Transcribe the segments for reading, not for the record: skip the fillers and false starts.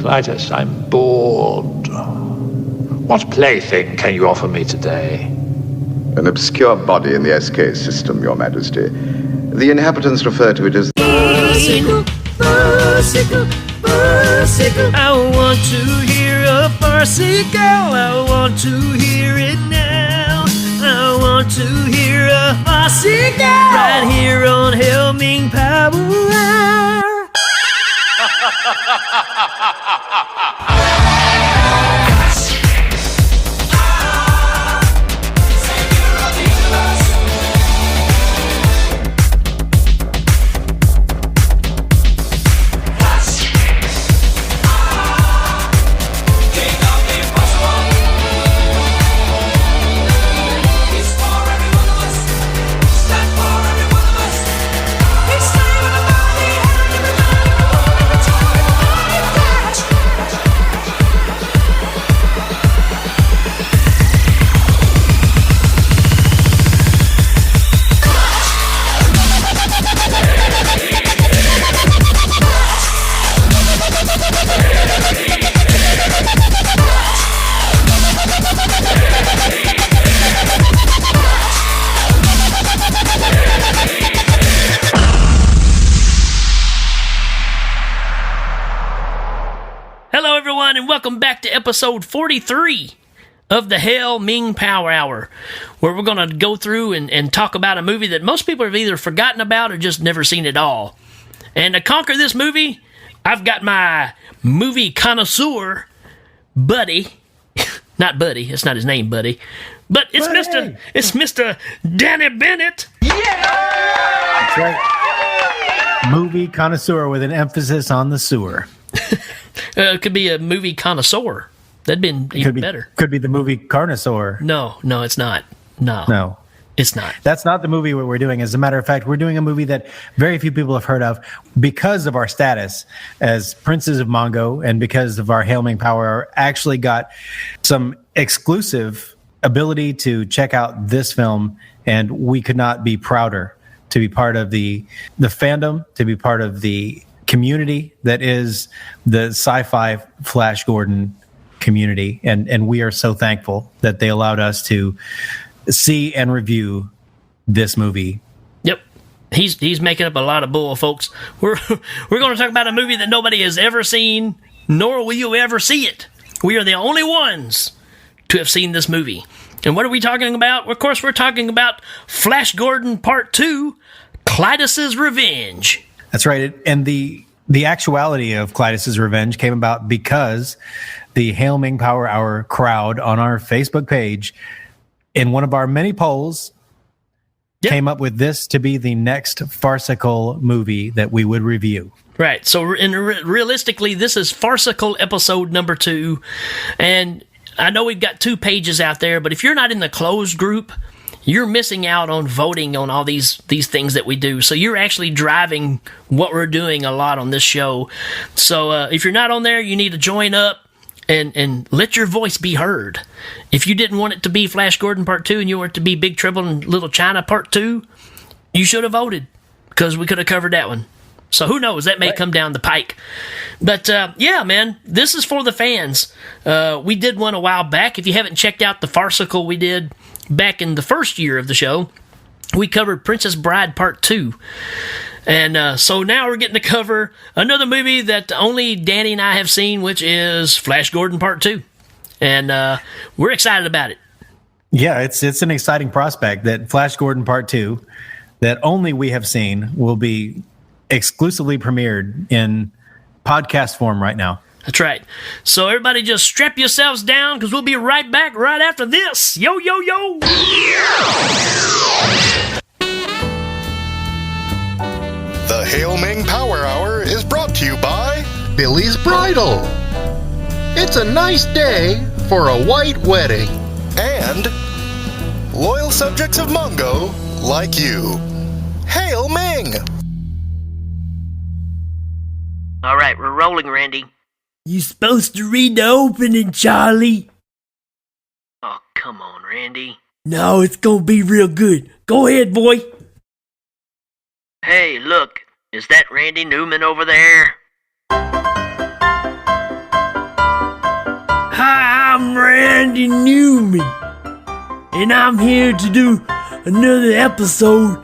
Klytus, I'm bored. What plaything can you offer me today? An obscure body in the SK system, Your Majesty. The inhabitants refer to it as Farcical, farcical, farcical. I want to hear a farcical. I want to hear it now. I want to hear a farcical right here on Hell Ming Power Hour. Welcome back to episode 43 of the Hell Ming Power Hour, where we're going to go through and talk about a movie that most people have either forgotten about or just never seen at all. And to conquer this movie, I've got my movie connoisseur, Buddy. Not Buddy, it's not his name, Buddy. But it's Mr. Danny Bennett. Yeah! That's right. Movie connoisseur with an emphasis on the sewer. It could be a movie connoisseur. That'd been even better. Could be the movie Carnosaur. No, it's not. No, it's not. That's not the movie we're doing. As a matter of fact, we're doing a movie that very few people have heard of because of our status as Princes of Mongo and because of our Hail Ming Power. Actually got some exclusive ability to check out this film, and we could not be prouder to be part of the fandom, to be part of the community that is the sci-fi Flash Gordon community, and we are so thankful that they allowed us to see and review this movie. Yep, he's making up a lot of bull, folks. We're going to talk about a movie that nobody has ever seen, nor will you ever see it. We are the only ones to have seen this movie. And what are we talking about? Of course, we're talking about Flash Gordon Part 2, Klytus Revenge. That's right. And the actuality of Klytus Revenge came about because the Hail Ming Power Hour crowd on our Facebook page, in one of our many polls, came up with this to be the next farcical movie that we would review. Right. So realistically, this is Farcical episode number 2. And I know we've got 2 pages out there, but if you're not in the closed group, you're missing out on voting on all these things that we do. So you're actually driving what we're doing a lot on this show. So if you're not on there, you need to join up and let your voice be heard. If you didn't want it to be Flash Gordon Part 2 and you want it to be Big Trouble in Little China Part 2, you should have voted because we could have covered that one. So who knows? That may come down the pike. But yeah, man, this is for the fans. We did one a while back. If you haven't checked out the Farcical we did back in the first year of the show, we covered Princess Bride Part 2. And so now we're getting to cover another movie that only Danny and I have seen, which is Flash Gordon Part 2. And we're excited about it. Yeah, it's an exciting prospect that Flash Gordon Part 2, that only we have seen, will be exclusively premiered in podcast form right now. That's right. So everybody just strap yourselves down because we'll be right back right after this. Yo, yo, yo. The Hail Ming Power Hour is brought to you by Billy's Bridal. It's a nice day for a white wedding. And loyal subjects of Mongo like you. Hail Ming! All right, we're rolling, Randy. You supposed to read the opening, Charlie. Oh, come on, Randy. No, it's gonna be real good. Go ahead, boy. Hey, look. Is that Randy Newman over there? Randy Newman, and I'm here to do another episode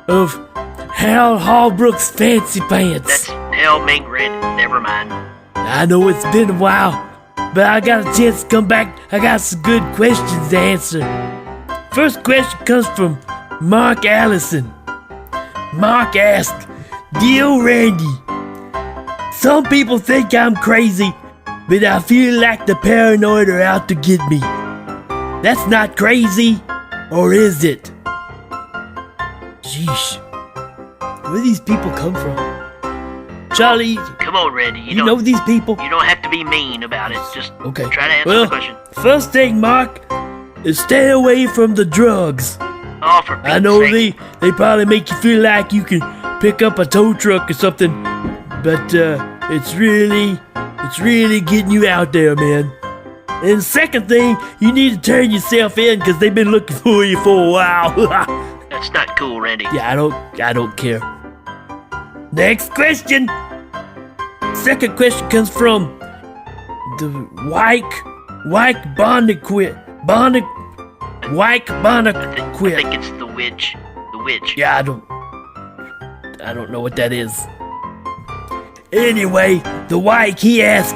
of Hal Holbrook's Fancy Pants. That's Hell Ming, never mind. I know it's been a while, but I got a chance to come back. I got some good questions to answer. First question comes from Mark Allison. Mark asked, Dear Randy, some people think I'm crazy, but I feel like the paranoid are out to get me. That's not crazy, or is it? Sheesh. Where do these people come from? Charlie, Come on, Randy. you know these people? You don't have to be mean about it. Just Okay. try to answer Well, the question. first thing, Mark, is stay away from the drugs. Oh, for Pete's I know sake. they probably make you feel like you can pick up a tow truck or something, but it's really getting you out there, man. And the second thing, you need to turn yourself in because they've been looking for you for a while. That's not cool, Randy. Yeah, I don't care. Next question. Second question comes from the Wyke Bonnequit. Wyke I Bonnequit. think it's the witch. The witch. Yeah, I don't know what that is. Anyway, the Wyke, he asked,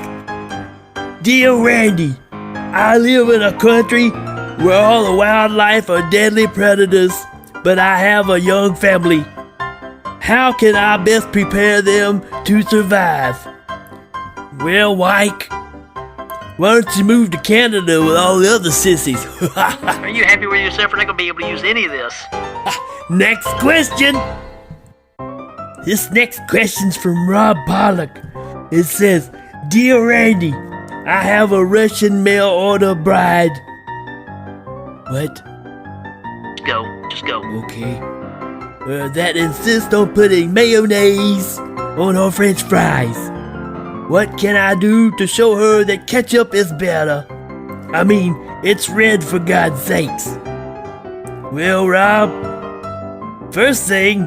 Dear Randy, I live in a country where all the wildlife are deadly predators, but I have a young family. How can I best prepare them to survive? Well, Wyke, why don't you move to Canada with all the other sissies? Are you happy with yourself? We're not going to be able to use any of this. Next question. This next question's from Rob Pollock. It says, Dear Randy, I have a Russian mail order bride. What? Just go. Okay. That insists on putting mayonnaise on her french fries. What can I do to show her that ketchup is better? I mean, it's red for God's sakes. Well, Rob, first thing,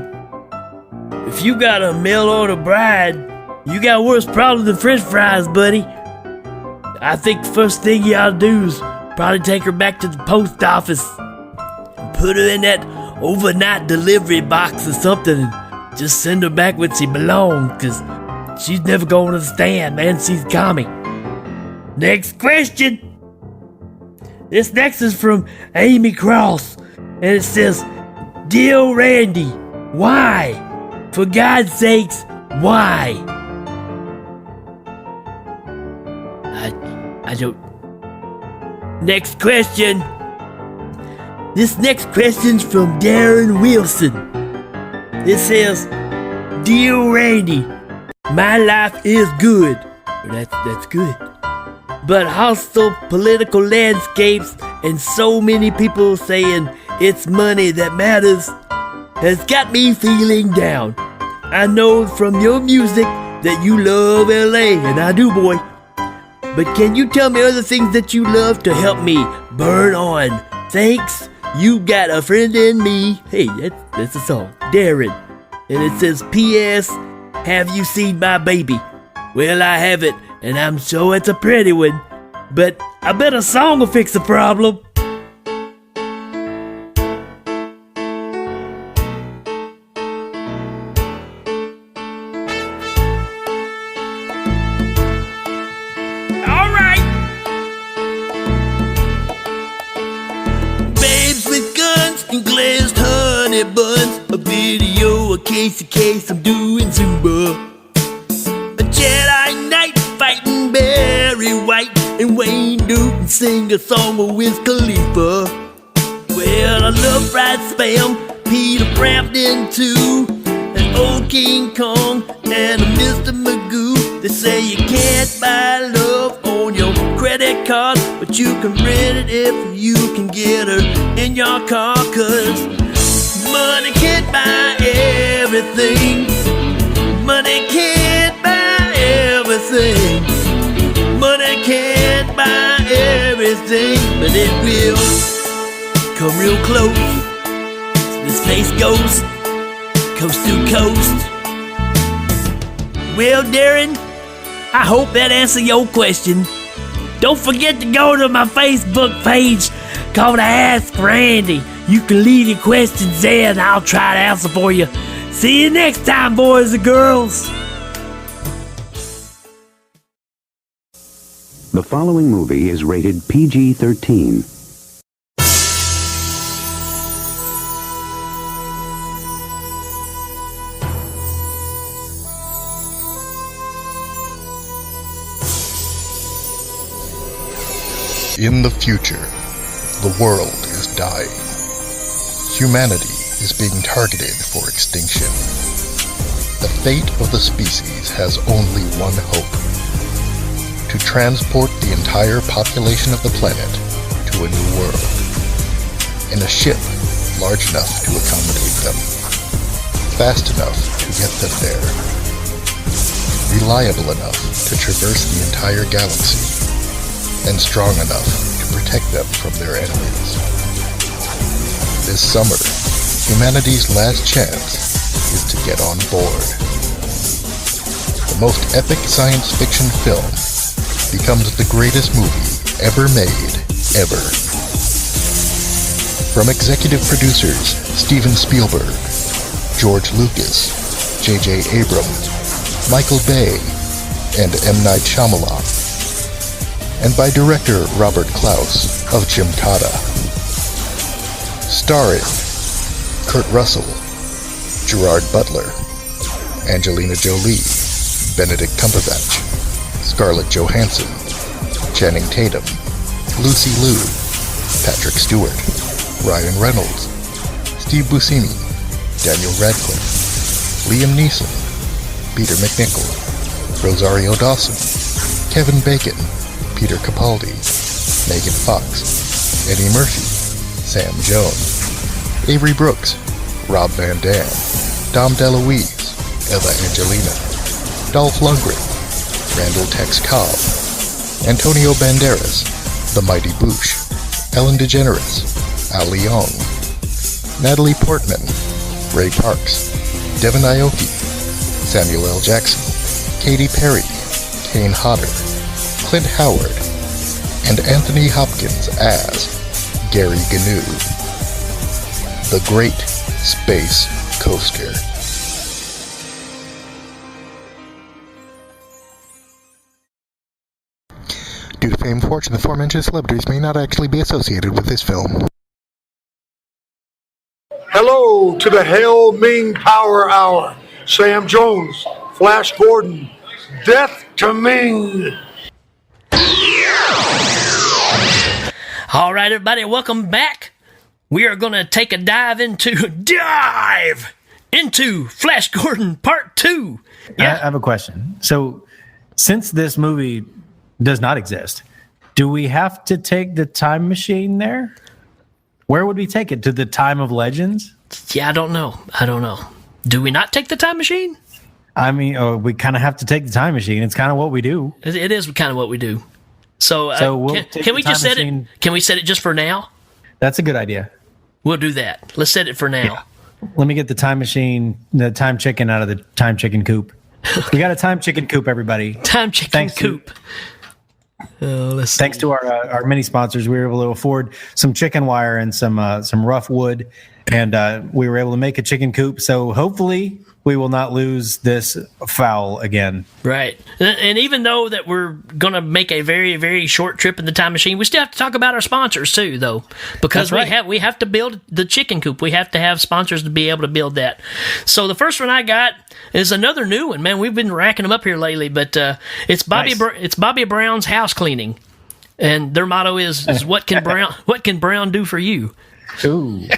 if you got a mail order bride, you got worse problems than french fries, buddy. I think the first thing you ought to do is probably take her back to the post office and put her in that overnight delivery box or something and just send her back where she belongs, because she's never going to understand, man. She's a commie. Next question. This next is from Amy Cross, and it says, Dear Randy, why? For God's sakes, why? I don't... Next question. This next question's from Darren Wilson. It says, Dear Randy, my life is good. That's good. But hostile political landscapes and so many people saying it's money that matters has got me feeling down. I know from your music that you love LA, and I do, boy. But can you tell me other things that you love to help me burn on? Thanks, you got a friend in me. Hey, that's a song. Darren. And it says, P.S. Have you seen my baby? Well, I haven't, and I'm sure it's a pretty one. But I bet a song will fix the problem. Alright! Babes with guns and glazed honey buns. A video, a case, I'm doing Zumba. A Jedi Knight fighting Barry White, and Wayne Newton sing a song with Wiz Khalifa. Well, I love fried spam, Peter Frampton too, and old King Kong, and a Mr. Magoo. They say you can't buy love on your credit card, but you can rent it if you can get her in your car, 'cause money can't buy everything. Money can't buy everything. Money can't buy everything, but it will come real close. This place goes coast to coast. Well, Darren, I hope that answered your question. Don't forget to go to my Facebook page called Ask Randy. You can leave your questions there and I'll try to answer for you. See you next time, boys and girls. The following movie is rated PG-13. In the future, the world is dying. Humanity is being targeted for extinction. The fate of the species has only one hope: to transport the entire population of the planet to a new world, in a ship large enough to accommodate them, fast enough to get them there, reliable enough to traverse the entire galaxy, and strong enough to protect them from their enemies. This summer, humanity's last chance is to get on board. The most epic science fiction film becomes the greatest movie ever made, ever. From executive producers Steven Spielberg, George Lucas, J.J. Abrams, Michael Bay, and M. Night Shyamalan, and by director Robert Klaus of Gymkata. Starring Kurt Russell, Gerard Butler, Angelina Jolie, Benedict Cumberbatch, Scarlett Johansson, Channing Tatum, Lucy Liu, Patrick Stewart, Ryan Reynolds, Steve Buscemi, Daniel Radcliffe, Liam Neeson, Peter McNichol, Rosario Dawson, Kevin Bacon, Peter Capaldi, Megan Fox, Eddie Murphy, Sam Jones, Avery Brooks, Rob Van Dam, Dom DeLuise, Eva Angelina, Dolph Lundgren, Randall Tex Cobb, Antonio Banderas, The Mighty Boosh, Ellen DeGeneres, Al Leong, Natalie Portman, Ray Parks, Devin Aoki, Samuel L. Jackson, Katy Perry, Kane Hodder, Clint Howard, and Anthony Hopkins as Gary Gnu, the Great Space Coaster. Due to fame and fortune, the aforementioned celebrities may not actually be associated with this film. Hello to the Hail Ming Power Hour. Sam Jones, Flash Gordon, Death to Ming. All right, everybody, welcome back. We are going to take a dive into Flash Gordon Part 2. I have a question. So, since this movie does not exist, do we have to take the time machine there? Where would we take it? To the time of legends? Yeah, I don't know. Do we not take the time machine? I mean, we kind of have to take the time machine. It's kind of what we do. It is kind of what we do. So, can we just set it? Can we set it just for now? That's a good idea. We'll do that. Let's set it for now. Yeah. Let me get the time machine, the time chicken out of the time chicken coop. We got a time chicken coop, everybody. Time chicken coop. Thanks to our many sponsors, we were able to afford some chicken wire and some rough wood, and we were able to make a chicken coop. So hopefully we will not lose this fowl again. Right. And even though that we're going to make a very, very short trip in the time machine, we still have to talk about our sponsors too, though, because we have to build the chicken coop. We have to have sponsors to be able to build that. So the first one I got is another new one. Man, we've been racking them up here lately, but it's Bobby Brown's House Cleaning, and their motto is what can Brown do for you? Ooh.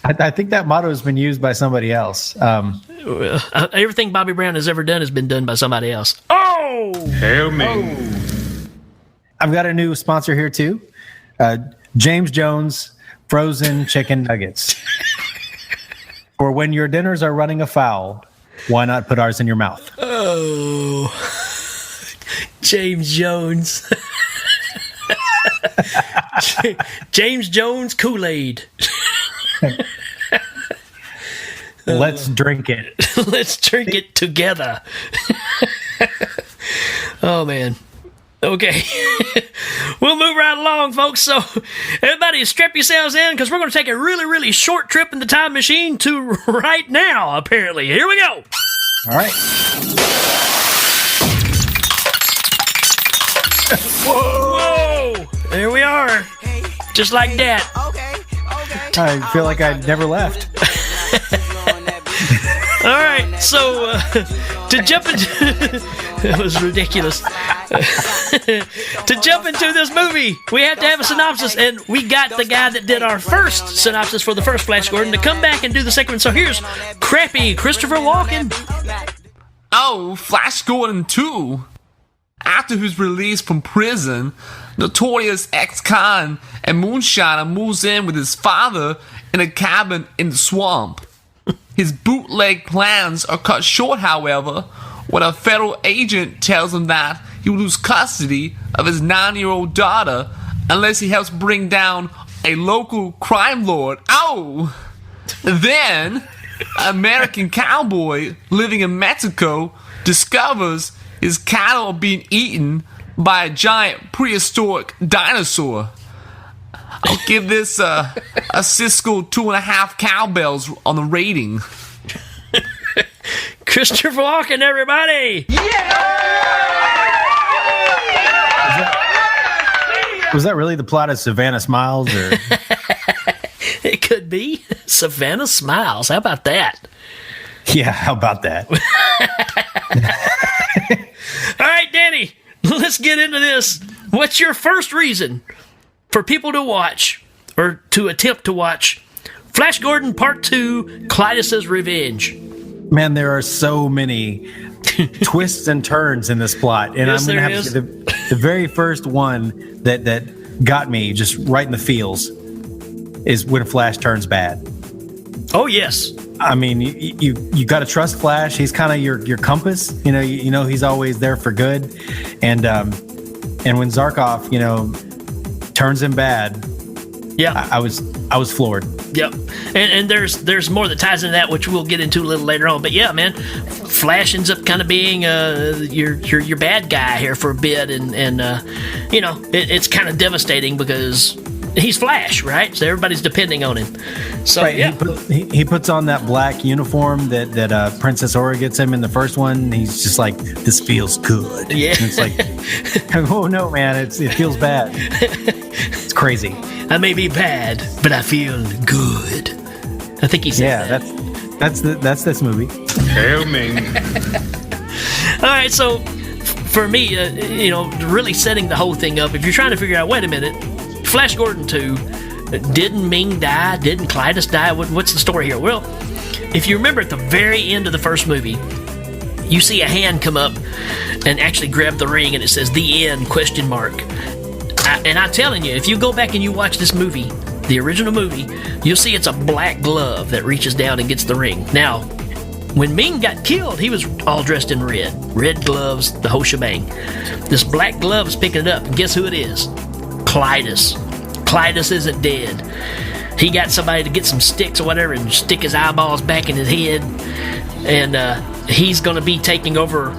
I think that motto has been used by somebody else. Everything Bobby Brown has ever done has been done by somebody else. Oh! Hail me. Oh. I've got a new sponsor here, too. James Jones Frozen Chicken Nuggets. For when your dinners are running afoul, why not put ours in your mouth? Oh. James Jones. James Jones Kool-Aid. Let's drink it. Let's drink it together. Oh, man. Okay. We'll move right along, folks. So, everybody strap yourselves in because we're going to take a really, really short trip in the time machine to right now, apparently. Here we go. All right. Whoa! There we are. Just like that. I feel like I never left. All right, so to jump into that was ridiculous. To jump into this movie, we have to have a synopsis, and we got the guy that did our first synopsis for the first Flash Gordon to come back and do the second one. So here's crappy Christopher Walken. Oh, Flash Gordon 2. After his release from prison, notorious ex-con and moonshiner moves in with his father in a cabin in the swamp. His bootleg plans are cut short, however, when a federal agent tells him that he will lose custody of his 9-year-old daughter unless he helps bring down a local crime lord. Oh! Then, an American cowboy living in Mexico discovers his cattle are being eaten by a giant prehistoric dinosaur. I'll give this a Cisco 2.5 cowbells on the rating. Christopher Walken, everybody! Was that really the plot of Savannah Smiles? Or It could be Savannah Smiles. How about that? yeah, how about that? All right, Danny, let's get into this. What's your first reason for people to watch, or to attempt to watch, Flash Gordon Part 2, Klytus Revenge? Man, there are so many twists and turns in this plot, and Yes, I'm going to there have to the very first one that got me just right in the feels is when Flash turns bad. Oh, yes. I mean, you got to trust Flash. He's kind of your compass. You know he's always there for good, and when Zarkov turns him bad, Yeah. I was floored. Yep. And there's more that ties into that, which we'll get into a little later on. But yeah, man, Flash ends up kind of being your bad guy here for a bit, and it's kind of devastating because he's Flash, right? So everybody's depending on him. So Right, yeah, he puts on that black uniform that Princess Aura gets him in the first one. He's just like, this feels good. Yeah. And it's like, oh no, man, it feels bad. It's crazy. I may be bad, but I feel good. I think he said that. That's this movie. Hail Ming. All right, so for me, really setting the whole thing up, if you're trying to figure out, wait a minute, Flash Gordon 2, didn't Ming die? Didn't Klytus die? What's the story here? Well, if you remember at the very end of the first movie, you see a hand come up and actually grab the ring, and it says "The End?" ? And I'm telling you, if you go back and you watch this movie, the original movie, you'll see it's a black glove that reaches down and gets the ring. Now, when Ming got killed, he was all dressed in red gloves, the whole shebang. This black glove is picking it up, and guess who it is? Klytus. Klytus isn't dead. He got somebody to get some sticks or whatever and stick his eyeballs back in his head, and he's going to be taking over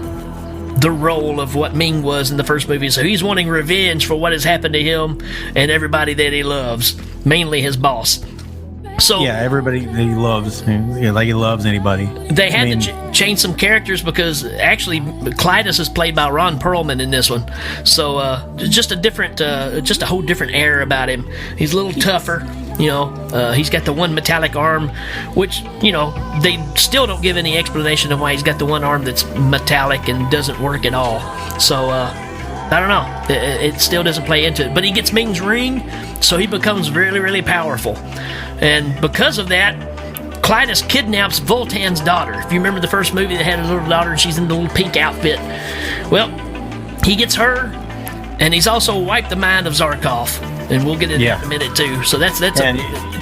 the role of what Ming was in the first movie. So he's wanting revenge for what has happened to him and everybody that he loves, mainly his boss. So Yeah, everybody that he loves, like he loves anybody. they had to change some characters because actually Klytus is played by Ron Perlman in this one. So just a whole different air about him. He's a little tougher. He's got the one metallic arm, which, they still don't give any explanation of why he's got the one arm that's metallic and doesn't work at all. So, I don't know. It still doesn't play into it. But he gets Ming's ring, so he becomes really, really powerful. And because of that, Klytus kidnaps Voltan's daughter. If you remember the first movie, they had a little daughter, and she's in the little pink outfit. Well, he gets her, and he's also wiped the mind of Zarkov. And we'll get into that in a minute, too. So that's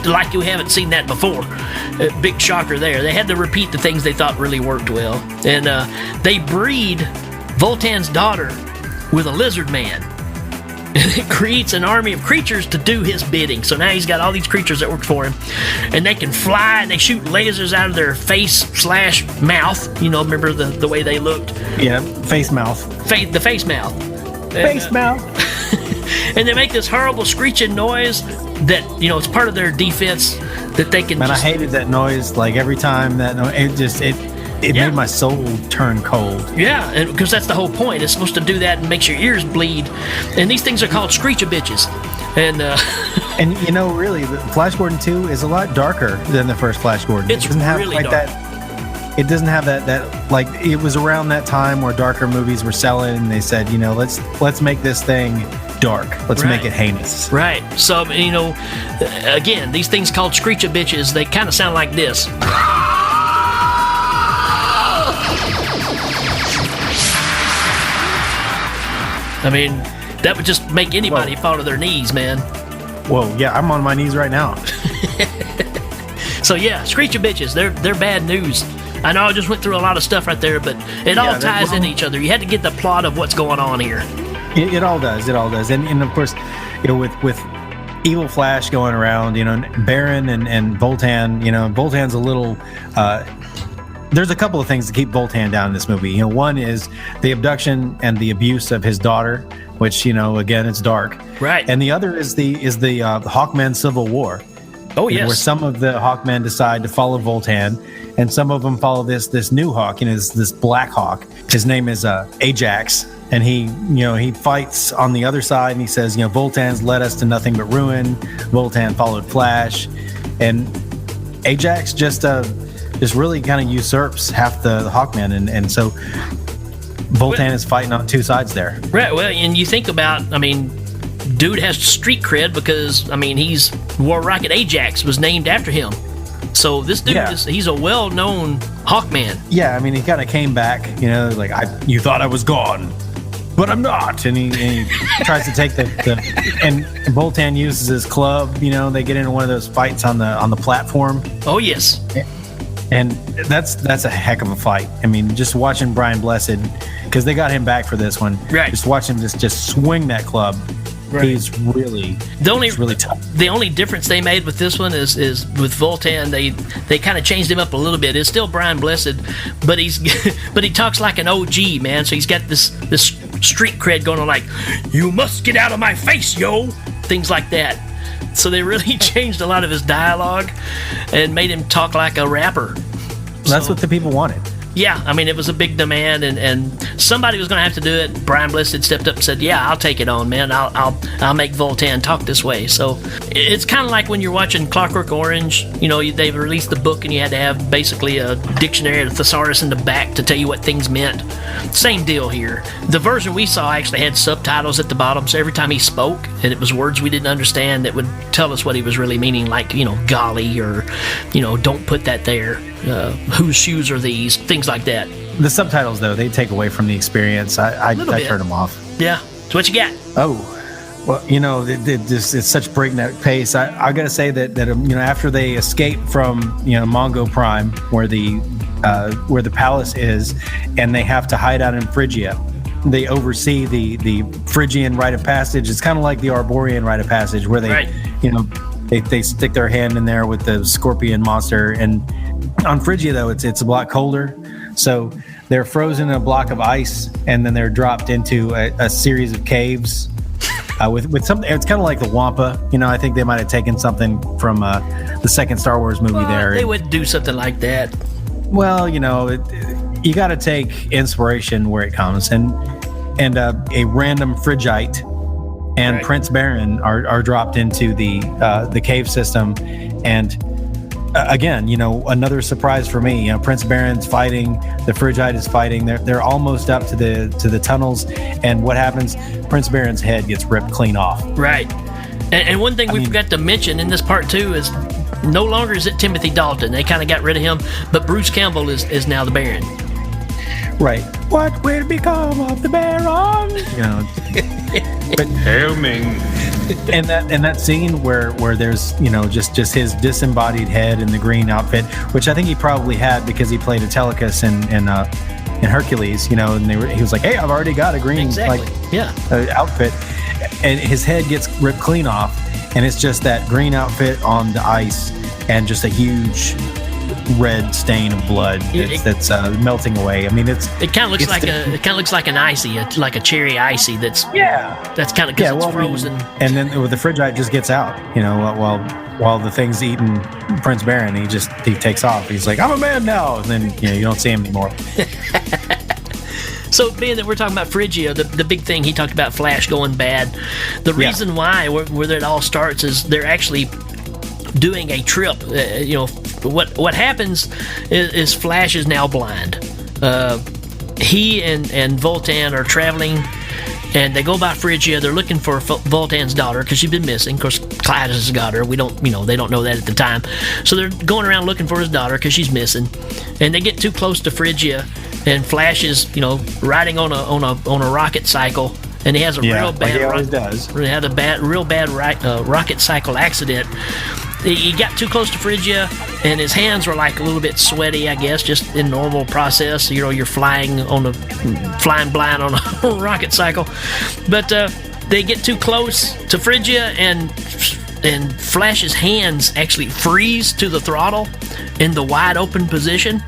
like you haven't seen that before. Big shocker there. They had to repeat the things they thought really worked well. And they breed Voltan's daughter with a lizard man. And it creates an army of creatures to do his bidding. So now he's got all these creatures that work for him. And they can fly, and they shoot lasers out of their face/mouth. Remember the way they looked? Yeah, face mouth. The face mouth. Face mouth. And they make this horrible screeching noise that, it's part of their defense that they can. Man, I hated that noise. Like every time that noise, it made my soul turn cold. Yeah, and because that's the whole point. It's supposed to do that and makes your ears bleed. And these things are called screech-a-bitches. And and really, Flash Gordon 2 is a lot darker than the first Flash Gordon. It's really dark. It doesn't have that like it was around that time where darker movies were selling, and they said, let's make this thing dark. Let's make it heinous. Right. So again, these things called screech-a-bitches, they kind of sound like this. I mean, that would just make anybody fall to their knees, man. Whoa, yeah, I'm on my knees right now. So yeah, screech-a-bitches, they're bad news. I know I just went through a lot of stuff right there, but it all ties into each other. You had to get the plot of what's going on here. It all does. It all does. And of course, with Evil Flash going around, Baron and Voltan, Voltan's a little... there's a couple of things to keep Voltan down in this movie. One is the abduction and the abuse of his daughter, which, again, it's dark. Right. And the other is the Hawkman Civil War. Oh, yes. Where some of the Hawkmen decide to follow Voltan, and some of them follow this new Hawk, this Black Hawk. His name is Ajax, and he fights on the other side, and he says, Voltan's led us to nothing but ruin. Voltan followed Flash, and Ajax just really kind of usurps half the Hawkmen, and so Voltan is fighting on two sides there. Right. Well, and you think about, dude has street cred because, he's War Rocket Ajax was named after him. So this dude he's a well-known Hawkman. Yeah, he kind of came back, like, you thought I was gone, but I'm not. And he tries to take and Voltan uses his club, they get into one of those fights on the platform. Oh, yes. And that's a heck of a fight. Just watching Brian Blessed, because they got him back for this one. Right. Just watch him just swing that club. Right. He's really tough. The only difference they made with this one is with Voltan, they kind of changed him up a little bit. It's still Brian Blessed, but he talks like an OG, man. So he's got this street cred going on, like, you must get out of my face, yo, things like that. So they really changed a lot of his dialogue and made him talk like a rapper. That's what the people wanted. Yeah, it was a big demand, and somebody was going to have to do it. Brian Blessed stepped up and said, "Yeah, I'll take it on, man. I'll make Voltan talk this way." So it's kind of like when you're watching Clockwork Orange. They've released the book, and you had to have basically a dictionary of thesaurus in the back to tell you what things meant. Same deal here. The version we saw actually had subtitles at the bottom, so every time he spoke, and it was words we didn't understand, that would tell us what he was really meaning, like, golly, or, don't put that there. Whose shoes are these? Things like that. The subtitles, though, they take away from the experience. I turn them off. Yeah. So what you got? Oh, well, it's such breakneck pace. I got to say that after they escape from Mongo Prime, where the palace is, and they have to hide out in Phrygia, they oversee the Phrygian rite of passage. It's kind of like the Arborian rite of passage, where they stick their hand in there with the scorpion monster. And on Phrygia, though, it's a lot colder, so they're frozen in a block of ice, and then they're dropped into a series of caves with something. It's kind of like the Wampa. I think they might have taken something from the second Star Wars movie there. They would do something like that. Well, you got to take inspiration where it comes, and a random Phrygiite and Prince Baron are dropped into the cave system, and again, another surprise for me. Prince Baron's fighting, the Phrygiite is fighting. They're almost up to the tunnels, and what happens? Prince Baron's head gets ripped clean off. Right. And one thing we forgot to mention in this part too is no longer is it Timothy Dalton. They kind of got rid of him, but Bruce Campbell is now the Baron. Right. What will become of the Baron? But Hail Ming. And that scene where there's just his disembodied head in the green outfit, which I think he probably had because he played Telecus in Hercules, and he was like, hey, I've already got a green outfit, and his head gets ripped clean off, and it's just that green outfit on the ice, and just a huge red stain of blood that's melting away. I mean, it kind of looks like an icy, like a cherry icy. That's kind of because it's frozen. And then with the Frigite just gets out, while the thing's eating Prince Baron, he takes off. He's like, I'm a man now, and then you don't see him anymore. So, being that we're talking about Phrygia, the big thing he talked about Flash going bad. The reason why where it all starts is they're actually doing a trip. What happens is Flash is now blind. He and Voltan are traveling, and they go by Phrygia. They're looking for Voltan's daughter because she's been missing. Of course, Klytus has got her. They don't know that at the time. So they're going around looking for his daughter because she's missing, and they get too close to Phrygia, and Flash is riding on a rocket cycle. And he has a real bad rocket cycle accident. He got too close to Phrygia, and his hands were like a little bit sweaty, I guess, just in normal process. You're flying blind on a rocket cycle. But they get too close to Phrygia, and Flash's hands actually freeze to the throttle in the wide open position,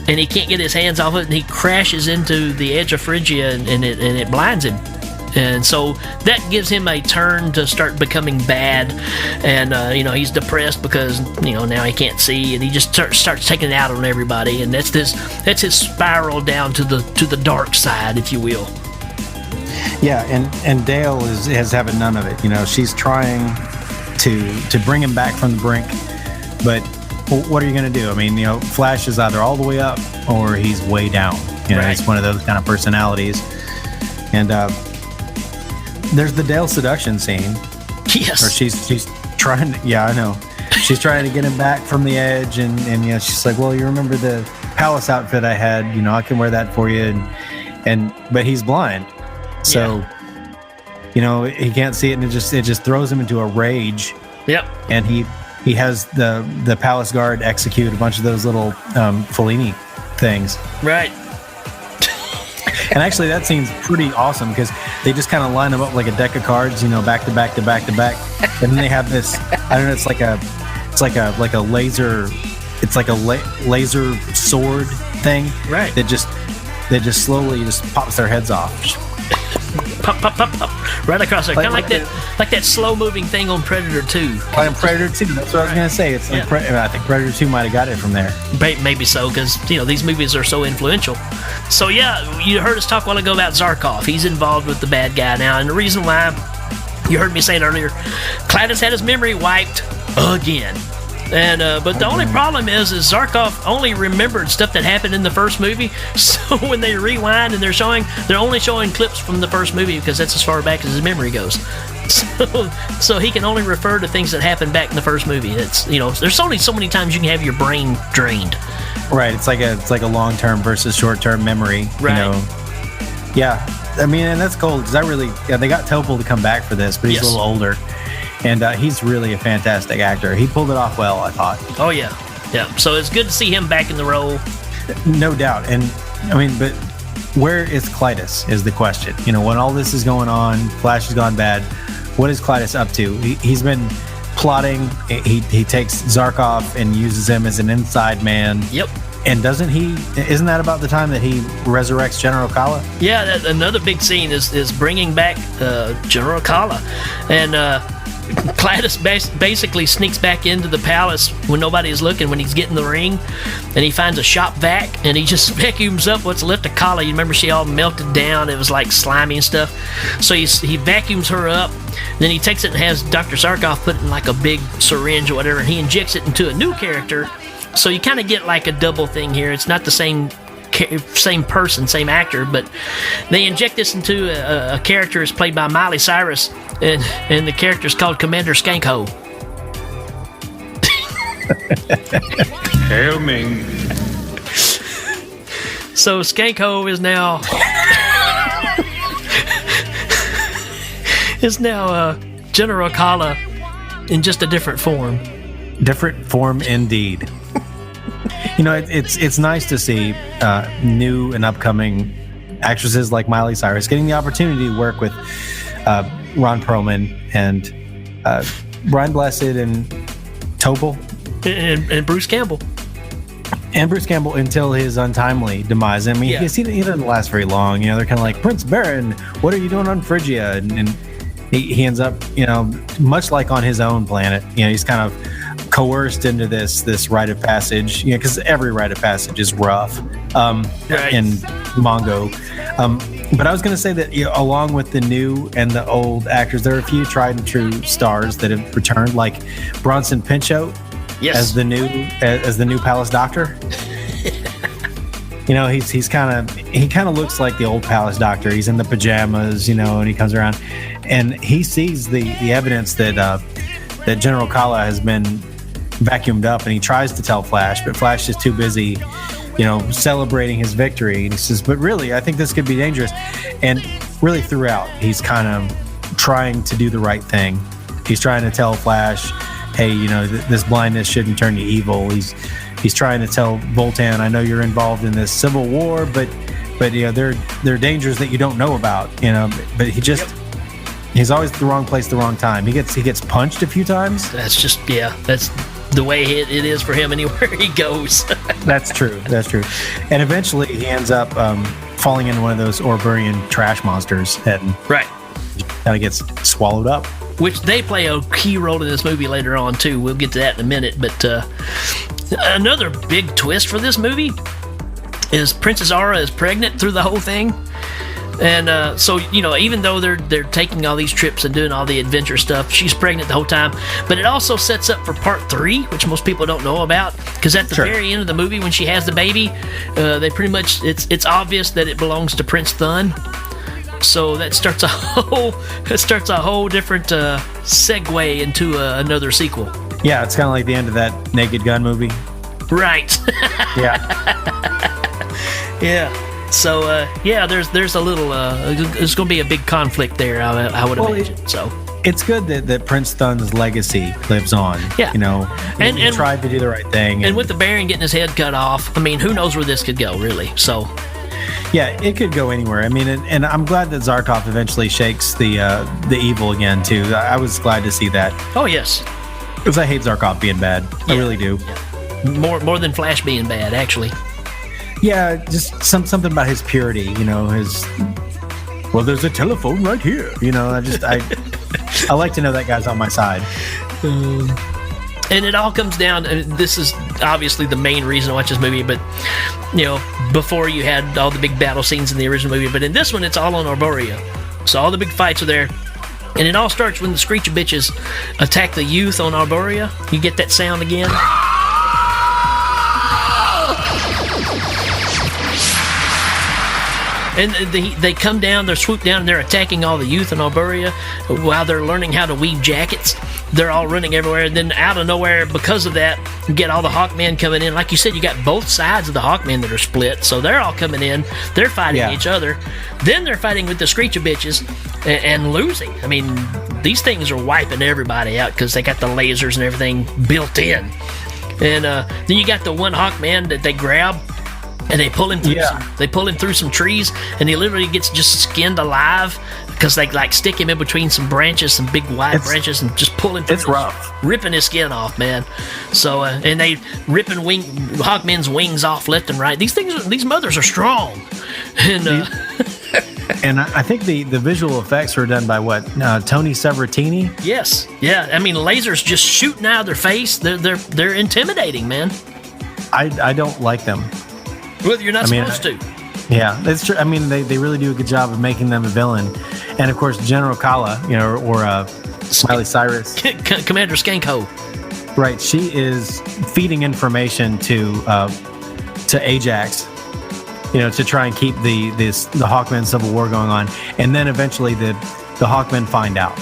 and he can't get his hands off it, and he crashes into the edge of Phrygia, and it blinds him. And so that gives him a turn to start becoming bad, and he's depressed because now he can't see, and he just starts taking it out on everybody, and that's his spiral down to the dark side, if you will. Yeah, and Dale is having none of it. She's trying to bring him back from the brink, but what are you going to do? I mean, Flash is either all the way up or he's way down. Right. It's one of those kind of personalities, and there's the Dale seduction scene. Yes. Where she's trying to, I know. She's trying to get him back from the edge, and she's like, well, you remember the palace outfit I had, I can wear that for you, but he's blind. So, he can't see it, and it just throws him into a rage. Yep. And he has the palace guard execute a bunch of those little Fellini things. Right. And actually, that scene's pretty awesome because they just kind of line them up like a deck of cards, back to back to back to back, and then they have this. I don't know. It's like a laser. It's like a laser sword thing, right? That just slowly just pops their heads off. Pop, pop, pop, pop, right across there, kind of like that slow-moving thing on Predator 2. On Predator 2, that's what I was gonna say. It's like I think Predator 2 might have got it from there. Maybe so, because these movies are so influential. So yeah, you heard us talk a while ago about Zarkov. He's involved with the bad guy now, and the reason why you heard me say it earlier, Klytus had his memory wiped again. And but the only problem is Zarkov only remembered stuff that happened in the first movie. So when they rewind and they're only showing clips from the first movie because that's as far back as his memory goes. So he can only refer to things that happened back in the first movie. It's there's only so many times you can have your brain drained. Right. It's like a long-term versus short-term memory. Right. Yeah. I mean, and that's cool because they got Topol to come back for this, but he's a little older. And he's really a fantastic actor. He pulled it off well, I thought. Oh, yeah. Yeah. So it's good to see him back in the role. No doubt. And, but where is Klytus is the question. When all this is going on, Flash has gone bad, what is Klytus up to? He's been plotting. He takes Zarkov and uses him as an inside man. Yep. And isn't that about the time that he resurrects General Kala? Yeah, another big scene is bringing back General Kala. And Klytus basically sneaks back into the palace when nobody is looking, when he's getting the ring, and he finds a shop vac, and he just vacuums up what's left of Kala. You remember she all melted down. It was like slimy and stuff. So he vacuums her up. Then he takes it and has Dr. Zarkov put it in like a big syringe or whatever, and he injects it into a new character. So you kind of get like a double thing here. It's not the same person, same actor, but they inject this into a character that's played by Miley Cyrus, and the character is called Commander Skankho. Hail Ming. So Skankho is now General Kala in just a different form. Different form indeed. It's nice to see new and upcoming actresses like Miley Cyrus getting the opportunity to work with Ron Perlman and Brian Blessed and Topol and Bruce Campbell. And Bruce Campbell until his untimely demise. I mean, Yeah. he doesn't last very long. They're kind of like, Prince Baron, what are you doing on Phrygia? And he ends up, much like on his own planet. He's kind of coerced into this rite of passage. Because every rite of passage is rough in Mongo. But I was going to say that along with the new and the old actors, there are a few tried and true stars that have returned, like Bronson Pinchot. Yes. As the new Palace Doctor. He kind of looks like the old Palace Doctor. He's in the pajamas, and he comes around and he sees the evidence that General Kala has been vacuumed up, and he tries to tell Flash, but Flash is too busy, celebrating his victory. And he says, but really, I think this could be dangerous. And really throughout, he's kind of trying to do the right thing. He's trying to tell Flash, hey, this blindness shouldn't turn you evil. He's trying to tell Voltan, I know you're involved in this civil war, but there are dangers that you don't know about. But he's always at the wrong place, the wrong time. He gets punched a few times. That's the way it is for him anywhere he goes. That's true. And eventually he ends up falling into one of those Orburian trash monsters and kind of gets swallowed up. Which they play a key role in this movie later on, too. We'll get to that in a minute. But another big twist for this movie is Princess Aura is pregnant through the whole thing. And so, even though they're taking all these trips and doing all the adventure stuff, she's pregnant the whole time. But it also sets up for part 3, which most people don't know about. Because at the very end of the movie, when she has the baby, they pretty much, it's obvious that it belongs to Prince Thun. So that starts a whole different segue into another sequel. Yeah, it's kind of like the end of that Naked Gun movie. Right. Yeah. Yeah. So there's a little there's going to be a big conflict there. I would imagine. So it's good that Prince Thun's legacy lives on. Yeah. He tried to do the right thing. And with the Baron getting his head cut off, I mean, who knows where this could go, really? So. Yeah, it could go anywhere. I mean, and I'm glad that Zarkov eventually shakes the evil again too. I was glad to see that. Oh yes, because I hate Zarkov being bad. Yeah. I really do. Yeah. More than Flash being bad, actually. Yeah, just something about his purity. His. Well, there's a telephone right here. I like to know that guy's on my side. And it all comes down, this is obviously the main reason to watch this movie, but, before you had all the big battle scenes in the original movie, but in this one, it's all on Arborea. So all the big fights are there. And it all starts when the Screecher Bitches attack the youth on Arborea. You get that sound again? And they come down, they swoop down, and they're attacking all the youth in Arborea while they're learning how to weave jackets. They're all running everywhere, and then out of nowhere, because of that, you get all the Hawkmen coming in. Like you said, you got both sides of the Hawkmen that are split, so they're all coming in. They're fighting each other. Then they're fighting with the Screecher Bitches and losing. I mean, these things are wiping everybody out because they got the lasers and everything built in. And then you got the one Hawkman that they grab, and they pull him through some trees, and he literally gets just skinned alive because they stick him in between some branches, some big wide branches, and just pull him through. It's rough, ripping his skin off, man. So and they ripping Hawkmen's wings off left and right. These mothers are strong, and and I think the visual effects were done by Tony Severtini. Yes, yeah. I mean, lasers just shooting out of their face. They're intimidating, man. I don't like them. Well, you're not supposed to. Yeah, that's true. I mean, they really do a good job of making them a villain. And of course, General Kala, or Smiley Cyrus, Commander Skankho. Right, she is feeding information to Ajax, to try and keep the Hawkman Civil War going on. And then eventually the Hawkmen find out.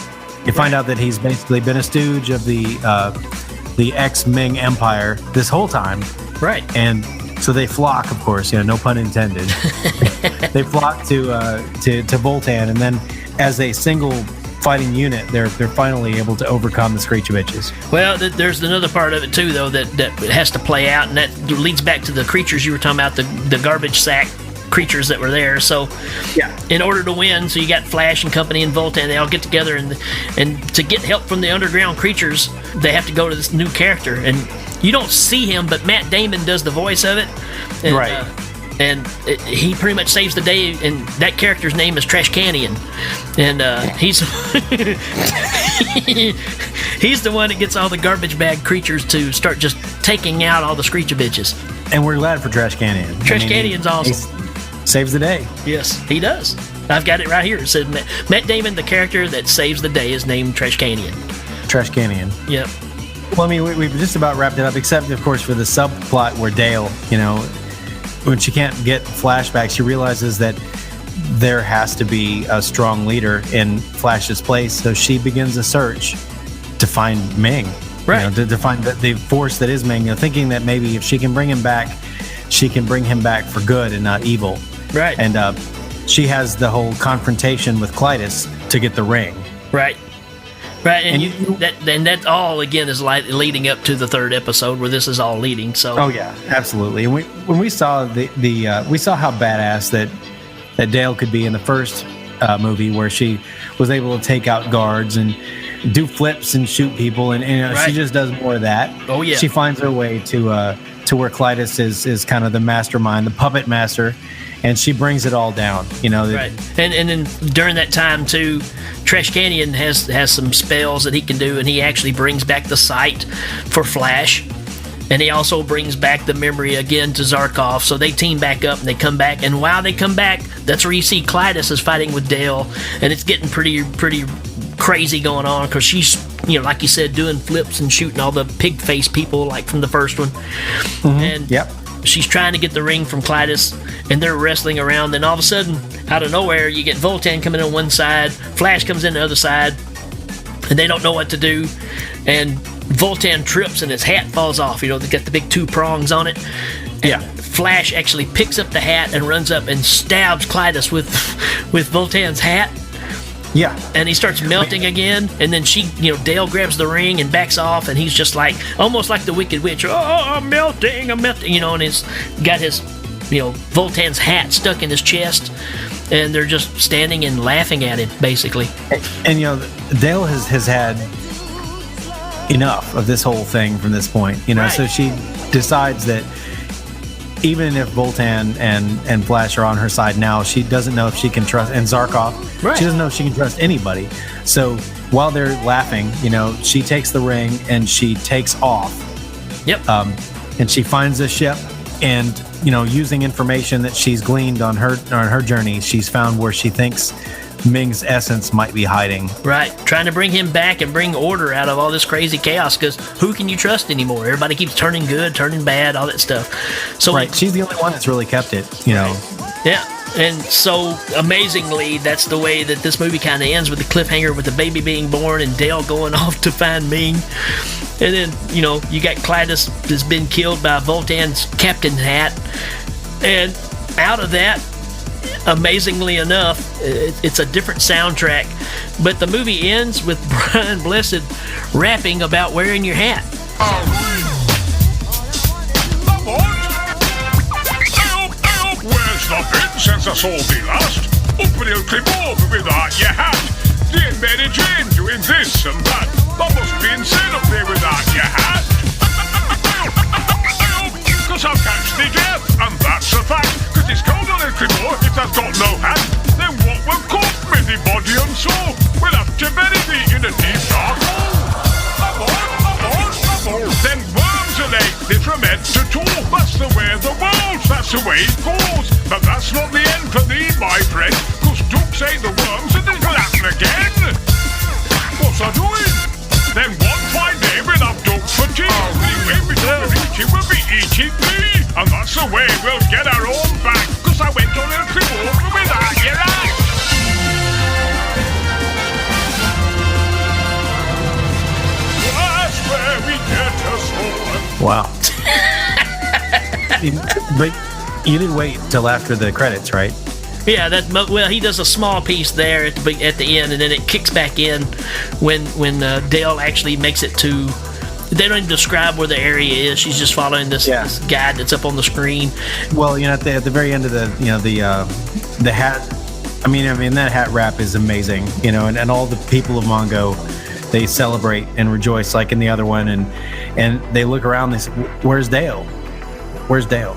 You find out that he's basically been a stooge of the ex-Ming Empire this whole time. Right. And so they flock, of course, no pun intended. They flock to Voltan, and then as a single fighting unit, they're finally able to overcome the Screecher Bitches. Well, there's another part of it too, though, that has to play out, and that leads back to the creatures you were talking about, the garbage sack creatures that were there. So, in order to win, so you got Flash and company and Voltan. They all get together, and to get help from the underground creatures, they have to go to this new character, and you don't see him, but Matt Damon does the voice of it, and, Right. He pretty much saves the day, and that character's name is Trash Canyon, and he's he's the one that gets all the garbage bag creatures to start just taking out all the screecher bitches. And we're glad for Trash Canyon. Canyon's awesome. He saves the day. Yes, he does. I've got it right here. It says Matt Damon, the character that saves the day, is named Trash Canyon. Trash Canyon. Yep. Well, I mean, we've just about wrapped it up, except, of course, for the subplot where Dale, when she can't get flashbacks, she realizes that there has to be a strong leader in Flash's place. So she begins a search to find Ming, right? To find the force that is Ming. Thinking that maybe if she can bring him back, she can bring him back for good and not evil. Right. And she has the whole confrontation with Klytus to get the ring. Right. Right, and that all again is leading up to the third episode where this is all leading. So. Oh yeah, absolutely. And when we saw we saw how badass that Dale could be in the first movie, where she was able to take out guards and do flips and shoot people, and right. She just does more of that. Oh yeah. She finds her way to where Klytus is kind of the mastermind, the puppet master. And she brings it all down, Right, and then during that time too, Trash Canyon has some spells that he can do, and he actually brings back the sight for Flash, and he also brings back the memory again to Zarkov. So they team back up and they come back, and while they come back, that's where you see Klytus is fighting with Dale, and it's getting pretty crazy going on because she's like you said, doing flips and shooting all the pig face people like from the first one, and yep. She's trying to get the ring from Klytus, and they're wrestling around. Then all of a sudden, out of nowhere, you get Voltan coming on one side, Flash comes in the other side, and they don't know what to do. And Voltan trips, and his hat falls off. They got the big two prongs on it. And Flash actually picks up the hat and runs up and stabs Klytus with Voltan's hat. Yeah. And he starts melting again, and then Dale grabs the ring and backs off, and he's just like, almost like the Wicked Witch. Oh, I'm melting, and he's got his, Voltan's hat stuck in his chest, and they're just standing and laughing at him, basically. And, Dale has had enough of this whole thing from this point, Right. So she decides that even if Voltan and Flash are on her side now, she doesn't know if she can trust, and Zarkov, right. She doesn't know if she can trust anybody. So while they're laughing, she takes the ring and she takes off. Yep. And she finds a ship, and using information that she's gleaned on her journey, she's found where she thinks Ming's essence might be hiding. Right, trying to bring him back and bring order out of all this crazy chaos, because who can you trust anymore? Everybody keeps turning good, turning bad, all that stuff. So right, she's the only one that's really kept it, Yeah, and so amazingly, that's the way that this movie kind of ends, with the cliffhanger with the baby being born and Dale going off to find Ming. And then, you got Klytus has been killed by Voltan's captain hat. And out of that, amazingly enough, it's a different soundtrack, but the movie ends with Brian Blessed rapping about wearing your hat. Where's the been since I saw thee last? Up a little clip over without your hat. Dear Mary Jane doing this and that. That must be insane up there without your hat. Cause I'll catch the death, and that's a fact. Cause it's cold a little more if I've got no hat. Then what will cope with the body and soul? We'll have to bury thee in a deep dark hole. Then worms are like they ferment to tool. That's the way of the world, that's the way it goes. But that's not the end for thee, my friend. Cause Dukes ate the worms and it'll happen again. What's I doing? Then one fine day we'll have Duke for tea. The way we don't eat it will be eating thee. And that's the way we'll get our own back. Cause I went on a trip over without your ass. That's where we get us home. Wow. But you didn't wait till after the credits, right? Yeah, he does a small piece there at the end, and then it kicks back in when Dale actually makes it to they don't even describe where the area is. She's just following this guide that's up on the screen. Well, at the very end of the hat. I mean that hat wrap is amazing. And all the people of Mongo, they celebrate and rejoice like in the other one, and they look around. They say, "Where's Dale? Where's Dale?"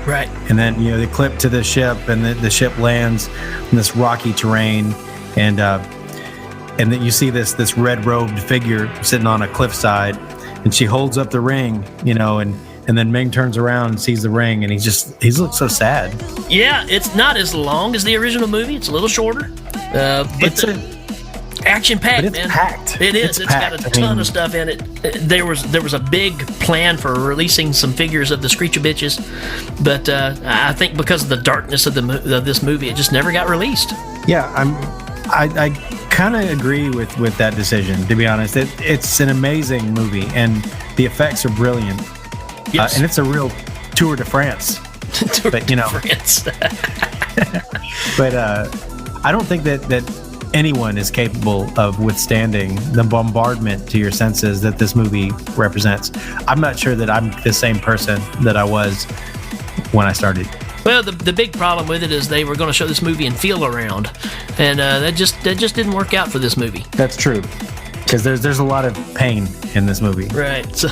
Right. And then they clip to the ship, and the ship lands in this rocky terrain, and then you see this red robed figure sitting on a cliffside, and she holds up the ring, and then Ming turns around and sees the ring, and he looks so sad. Yeah, it's not as long as the original movie. It's a little shorter, but it's action-packed, man. Packed. It is. It's got a ton of stuff in it. There was a big plan for releasing some figures of the Screecher Bitches, but I think because of the darkness of this movie, it just never got released. Yeah, I kind of agree with that decision. To be honest, it's an amazing movie, and the effects are brilliant. Yes. And it's a real Tour de France. France. But I don't think that anyone is capable of withstanding the bombardment to your senses that this movie represents. I'm not sure that I'm the same person that I was when I started. Well, the big problem with it is they were going to show this movie in Feel Around, and that just didn't work out for this movie. That's true, because there's a lot of pain in this movie. Right. So,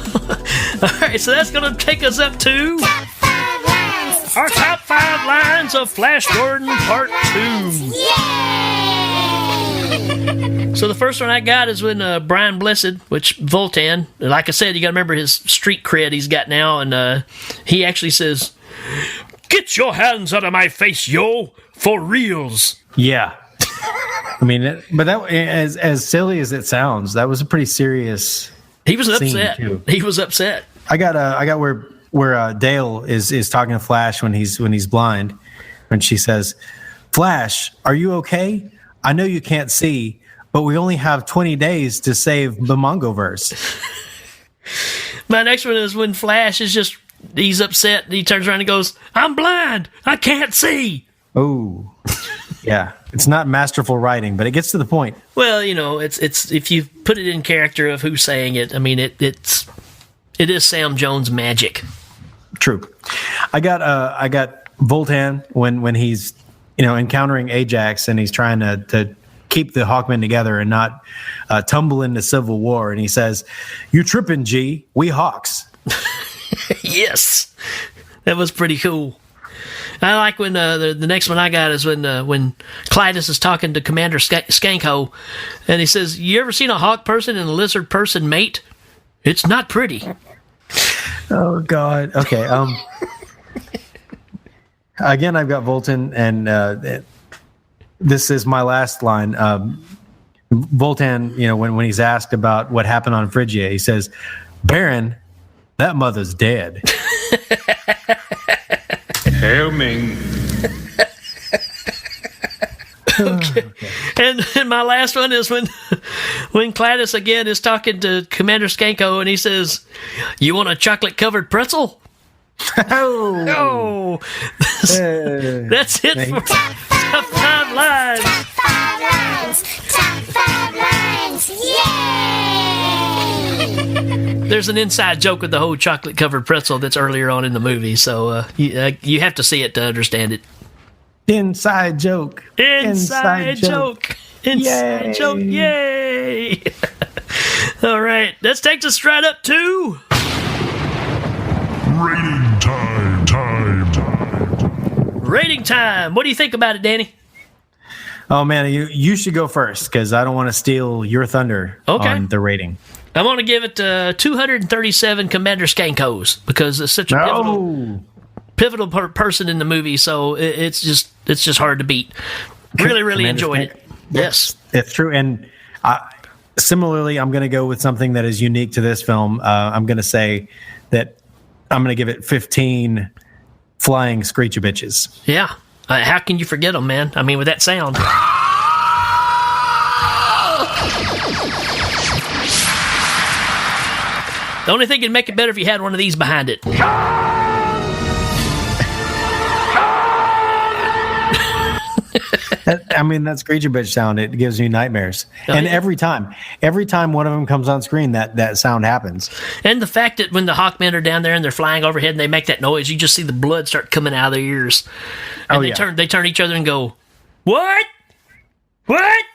all right. So that's going to take us up to Top 5 lines. Our top 5 lines of Flash Gordon Part 2. Yay! So the first one I got is when Brian Blessed, which Voltan, like I said, you got to remember his street cred he's got now, and he actually says, "Get your hands out of my face, yo, for reals." Yeah. I mean, but that, as silly as it sounds, that was a pretty serious. He was upset. He was upset. I got where Dale is talking to Flash when he's blind, when she says, "Flash, are you okay? I know you can't see, but we only have 20 days to save the Mongoverse." My next one is when Flash he's upset and he turns around and goes, "I'm blind. I can't see." Oh, yeah. It's not masterful writing, but it gets to the point. Well, it's if you put it in character of who's saying it, I mean, it is Sam Jones magic. True. I got Voltan when he's encountering Ajax and he's trying to keep the Hawkmen together and not tumble into civil war, and he says, "You tripping, G? We Hawks." Yes, that was pretty cool. I like when the next one I got is when Klytus is talking to Commander Skankho, and he says, "You ever seen a hawk person and a lizard person mate? It's not pretty." Oh God. Okay. Again, I've got Voltan, and this is my last line. Voltan, when he's asked about what happened on Phrygia, he says, "Baron, that mother's dead." Hail Ming. Okay. And my last one is when Klytus again is talking to Commander Skankho, and he says, "You want a chocolate-covered pretzel?" Oh. That's it for Top 5 lines. Top 5 lines. Top 5 lines. Yay! There's an inside joke with the whole chocolate-covered pretzel that's earlier on in the movie, so you have to see it to understand it. Inside joke. Inside joke. Inside Yay. joke. Yay! All right, that takes us right up to Rating time. rating time. What do you think about it, Danny? Oh man, you should go first because I don't want to steal your thunder on the rating. I'm going to give it 237 Commander Skankhos because it's such a pivotal person in the movie. So it's just hard to beat. Really Commander enjoyed it. Yes, it's true. And similarly, I'm going to go with something that is unique to this film. I'm going to say that I'm going to give it 15 flying screecher bitches. Yeah. How can you forget them, man? I mean, with that sound. The only thing it'd make it better if you had one of these behind it. I mean, that screechy bitch sound, it gives you nightmares. Oh, And yeah. every time one of them comes on screen, that sound happens. And the fact that when the Hawkmen are down there and they're flying overhead and they make that noise, you just see the blood start coming out of their ears. And they turn each other and go, "What? What?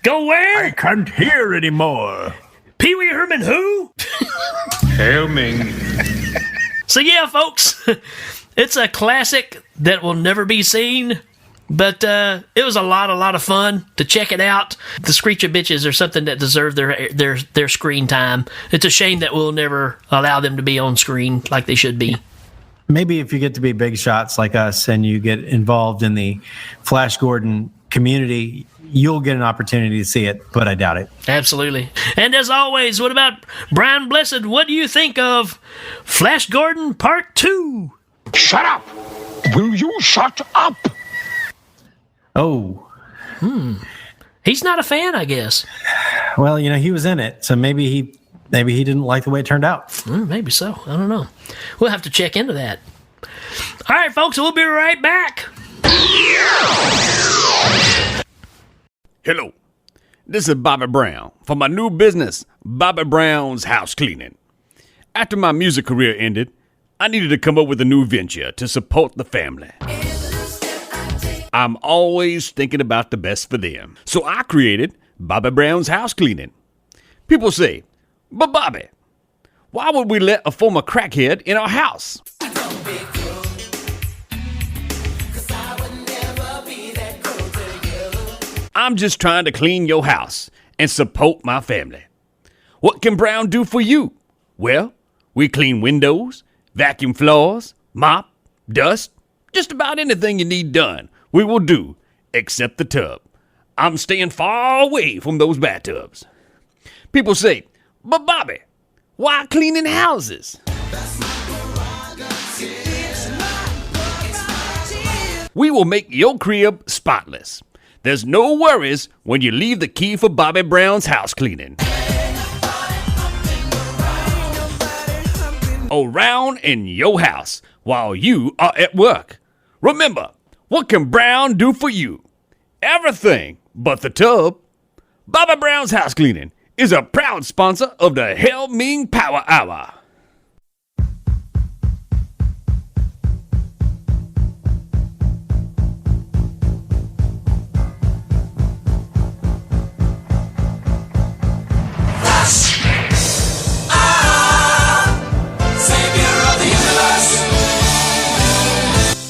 Go where? I can't hear anymore." Pee Wee Herman who? Hail Ming. So yeah, folks, it's a classic that will never be seen. But it was a lot of fun to check it out. The Screecher Bitches are something that deserve their screen time. It's a shame that we'll never allow them to be on screen like they should be. Maybe if you get to be big shots like us and you get involved in the Flash Gordon community, you'll get an opportunity to see it, but I doubt it. Absolutely. And as always, what about Brian Blessed? What do you think of Flash Gordon Part 2? Shut up! Will you shut up? Oh. He's not a fan, I guess. Well, he was in it, so maybe he didn't like the way it turned out. Maybe so. I don't know. We'll have to check into that. All right, folks, we'll be right back. Hello, this is Bobby Brown from my new business, Bobby Brown's House Cleaning. After my music career ended, I needed to come up with a new venture to support the family. I'm always thinking about the best for them. So I created Bobby Brown's House Cleaning. People say, "But Bobby, why would we let a former crackhead in our house?" I'm just trying to clean your house and support my family. What can Brown do for you? Well, we clean windows, vacuum floors, mop, dust, just about anything you need done. We will do, except the tub. I'm staying far away from those bathtubs. People say, "But Bobby, why cleaning houses?" We will make your crib spotless. There's no worries when you leave the key for Bobby Brown's house cleaning. Around in your house while you are at work. Remember, what can Brown do for you? Everything but the tub. Bobby Brown's House Cleaning is a proud sponsor of the Hail Ming Power Hour.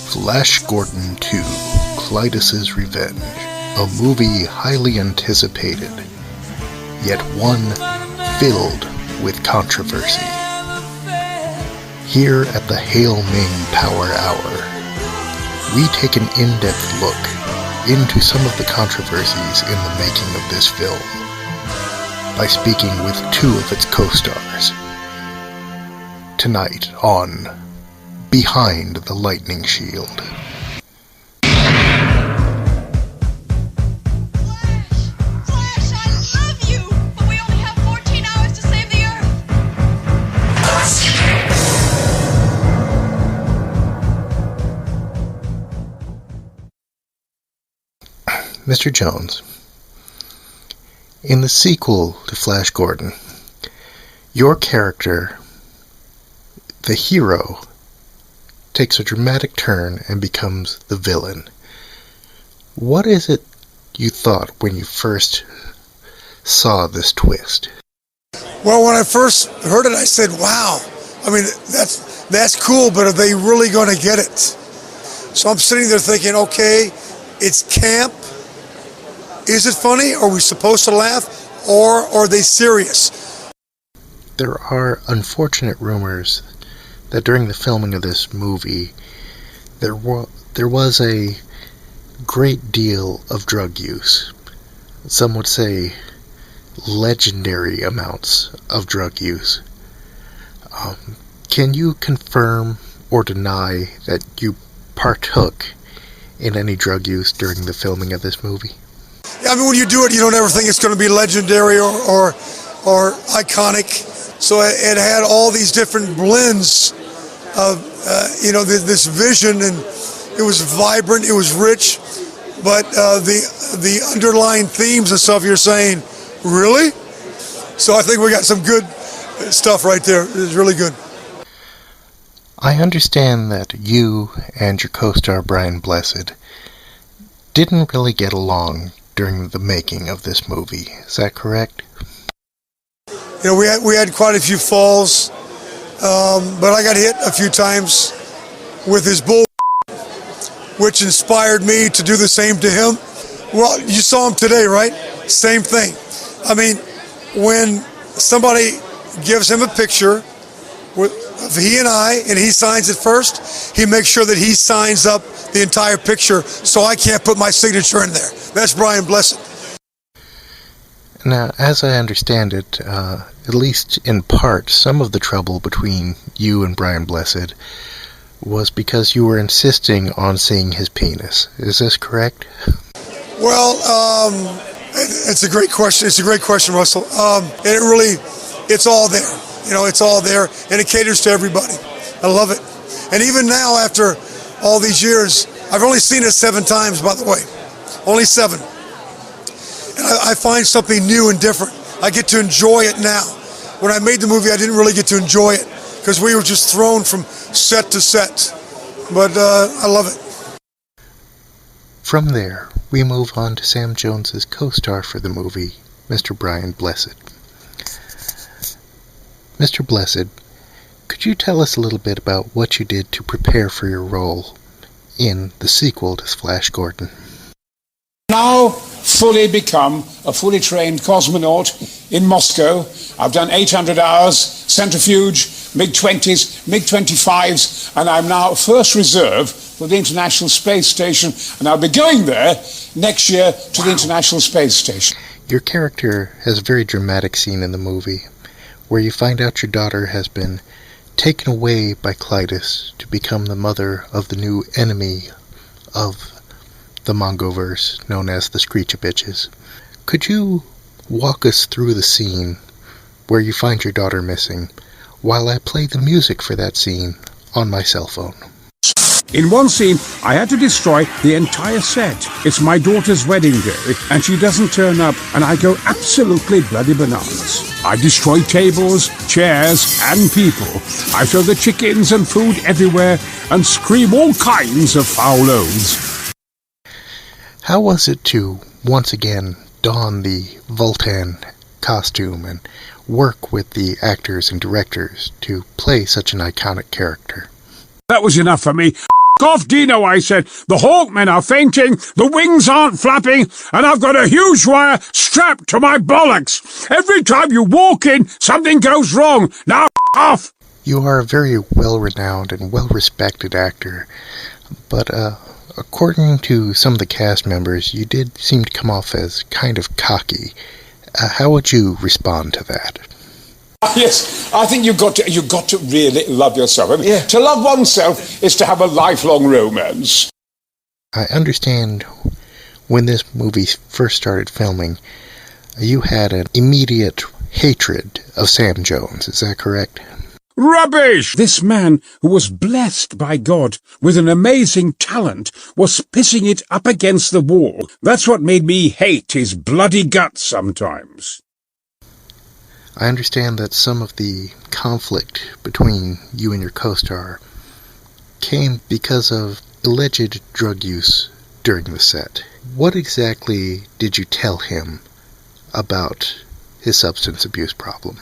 Flash Gordon 2, Klytus Revenge, a movie highly anticipated, yet one filled with controversy. Here at the Hail Ming Power Hour, we take an in-depth look into some of the controversies in the making of this film by speaking with two of its co-stars. Tonight on Behind the Lightning Shield. Mr. Jones, in the sequel to Flash Gordon, your character, the hero, takes a dramatic turn and becomes the villain. What is it you thought when you first saw this twist? Well, when I first heard it, I said, wow. I mean, that's cool, but are they really going to get it? So I'm sitting there thinking, okay, it's camp. Is it funny? Are we supposed to laugh? Or are they serious? There are unfortunate rumors that during the filming of this movie, there was a great deal of drug use. Some would say legendary amounts of drug use. Can you confirm or deny that you partook in any drug use during the filming of this movie? Yeah, I mean, when you do it, you don't ever think it's going to be legendary or iconic. So it had all these different blends of, this vision, and it was vibrant, it was rich. but the underlying themes and stuff you're saying, really? So I think we got some good stuff right there. It's really good. I understand that you and your co-star Brian Blessed didn't really get along during the making of this movie. Is that correct? You know, we had quite a few falls, but I got hit a few times with his bull, which inspired me to do the same to him. Well, you saw him today, right? Same thing. I mean, when somebody gives him a picture of he and I, and he signs it first, he makes sure that he signs up the entire picture, so I can't put my signature in there. That's Brian Blessed. Now, as I understand it, at least in part, some of the trouble between you and Brian Blessed was because you were insisting on seeing his penis. Is this correct? Well, it's a great question. It's a great question, Russell. And it's all there. You know, it's all there, and it caters to everybody. I love it. And even now, after all these years, I've only seen it 7 times, by the way. Only 7. And I find something new and different. I get to enjoy it now. When I made the movie, I didn't really get to enjoy it because we were just thrown from set to set. But I love it. From there, we move on to Sam Jones's co-star for the movie, Mr. Brian Blessed. Mr. Blessed, could you tell us a little bit about what you did to prepare for your role in the sequel to Flash Gordon? Now fully become a fully trained cosmonaut in Moscow. I've done 800 hours, centrifuge, MiG-20s, MiG-25s, and I'm now first reserve for the International Space Station, and I'll be going there next year to the International Space Station. Your character has a very dramatic scene in the movie where you find out your daughter has been taken away by Klytus to become the mother of the new enemy of the Mongoverse, known as the Screech-a-Bitches. Could you walk us through the scene where you find your daughter missing while I play the music for that scene on my cell phone? In one scene, I had to destroy the entire set. It's my daughter's wedding day, and she doesn't turn up, and I go absolutely bloody bananas. I destroy tables, chairs, and people. I throw the chickens and food everywhere, and scream all kinds of foul oaths. How was it to, once again, don the Vultan costume and work with the actors and directors to play such an iconic character? That was enough for me. Off, Dino, I said. The Hawkmen are fainting, the wings aren't flapping, and I've got a huge wire strapped to my bollocks. Every time you walk in, something goes wrong. Now, off! You are a very well-renowned and well-respected actor, but, according to some of the cast members, you did seem to come off as kind of cocky. How would you respond to that? Yes, I think you've got to really love yourself. I mean, to love oneself is to have a lifelong romance. I understand when this movie first started filming, you had an immediate hatred of Sam Jones. Is that correct? Rubbish! This man, who was blessed by God with an amazing talent, was pissing it up against the wall. That's what made me hate his bloody guts sometimes. I understand that some of the conflict between you and your co-star came because of alleged drug use during the set. What exactly did you tell him about his substance abuse problem?